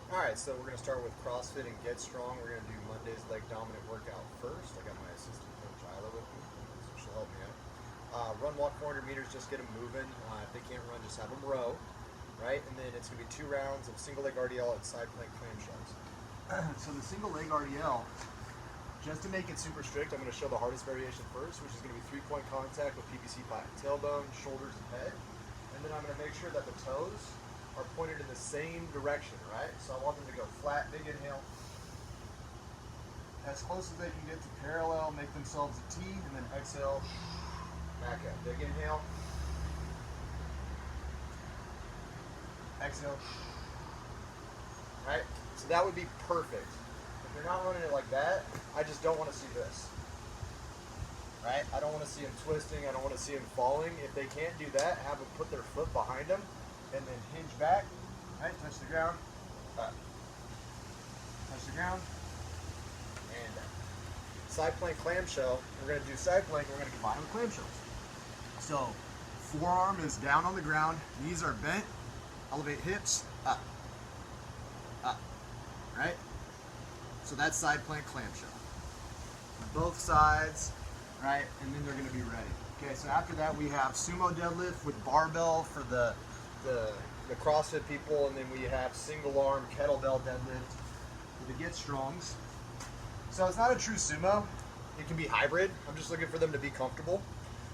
Alright, so we're going to start with CrossFit and Getstrong. We're going to do Monday's leg dominant workout first. I got my assistant coach Isla with me, so she'll help me out. Run, walk 400 meters, just get them moving. If they can't run, just have them row, right? And then it's going to be 2 rounds of single leg RDL and side plank clamshells. So the single leg RDL, just to make it super strict, I'm going to show the hardest variation first, which is going to be 3-point contact with PVC pipe, tailbone, shoulders, and head. And then I'm going to make sure that the toes are pointed in the same direction, right? So I want them to go flat, big inhale, as close as they can get to parallel, make themselves a T, and then exhale, back up. Big inhale, exhale, right? So that would be perfect. If they're not running it like that, I just don't want to see this, right? I don't want to see them twisting, I don't want to see them falling. If they can't do that, have them put their foot behind them, and then hinge back, right? Touch the ground, up. Touch the ground, and down. Side plank clamshell, we're going to do side plank, we're going to combine with clamshells. So, forearm is down on the ground, knees are bent, elevate hips, up, right? So that's side plank clamshell. Both sides, right? And then they're going to be ready. Okay, so after that we have sumo deadlift with barbell for the CrossFit people, and then we have single arm kettlebell deadlift for the Getstrongs. So it's not a true sumo. It can be hybrid. I'm just looking for them to be comfortable.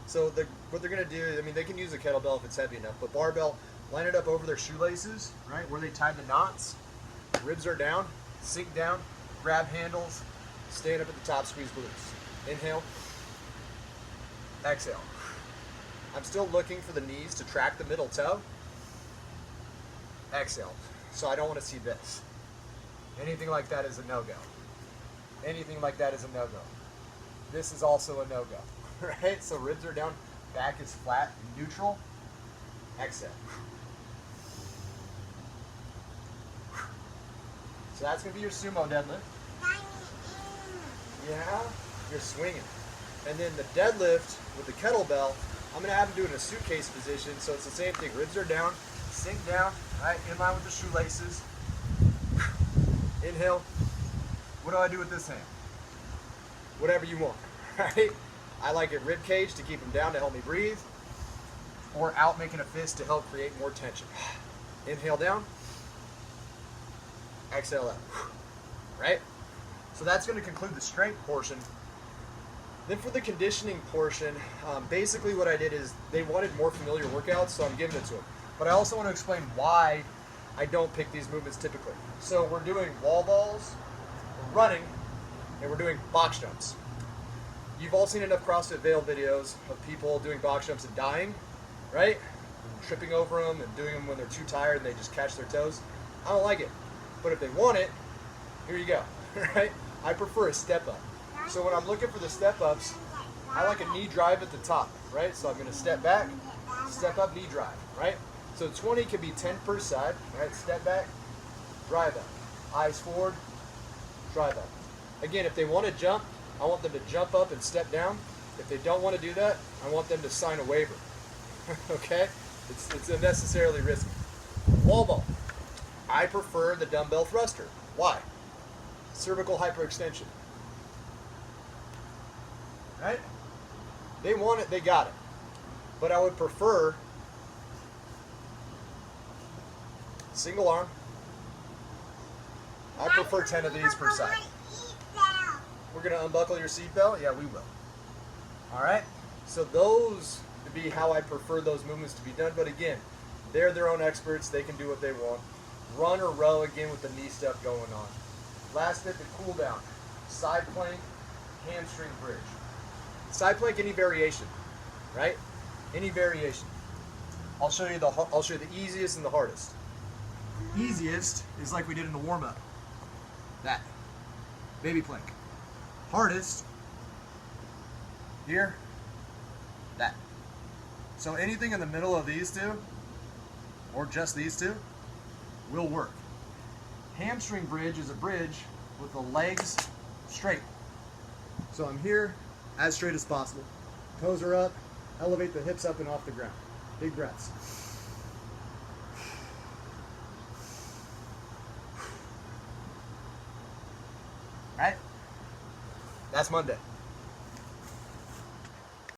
So what they're going to do, I mean, they can use a kettlebell if it's heavy enough, but barbell, line it up over their shoelaces, right, where they tie the knots. Ribs are down, sink down, grab handles, stand up at the top, squeeze glutes. Inhale, exhale. I'm still looking for the knees to track the middle toe. Exhale. So I don't want to see this. Anything like that is a no-go. Anything like that is a no-go. This is also a no-go, right? So ribs are down, back is flat, neutral. Exhale. So that's going to be your sumo deadlift. Yeah, you're swinging. And then the deadlift with the kettlebell, I'm going to have them do it in a suitcase position, so it's the same thing. Ribs are down, sink down, right, in line with the shoelaces. Inhale. What do I do with this hand? Whatever you want, right? I like it rib cage to keep them down to help me breathe, or out making a fist to help create more tension. Inhale down. Exhale up, right? So that's going to conclude the strength portion. Then for the conditioning portion, basically what I did is they wanted more familiar workouts, so I'm giving it to them. But I also want to explain why I don't pick these movements typically. So we're doing wall balls, we're running, and we're doing box jumps. You've all seen enough CrossFit Vail videos of people doing box jumps and dying, right? Tripping over them and doing them when they're too tired and they just catch their toes. I don't like it. But if they want it, here you go, right? I prefer a step up. So when I'm looking for the step ups, I like a knee drive at the top, right? So I'm going to step back, step up, knee drive, right? So 20 can be 10 per side, right? Step back, drive up. Eyes forward, drive up. Again, if they want to jump, I want them to jump up and step down. If they don't want to do that, I want them to sign a waiver, okay? It's unnecessarily risky. Wall ball. I prefer the dumbbell thruster. Why? Cervical hyperextension. Right? They want it, they got it. But I would prefer single arm. I prefer 10 of these per side. We're going to unbuckle your seatbelt? Yeah, we will. Alright? So those would be how I prefer those movements to be done. But again, they're their own experts. They can do what they want. Run or row again with the knee stuff going on. Last bit, the cool down. Side plank, hamstring bridge. Side plank, any variation, right? Any variation. I'll show you the easiest and the hardest. Easiest is like we did in the warm up. That. Baby plank. Hardest, here, that. So anything in the middle of these two, or just these two, will work. Hamstring bridge is a bridge with the legs straight. So I'm here as straight as possible. Toes are up, elevate the hips up and off the ground. Big breaths. right? That's Monday.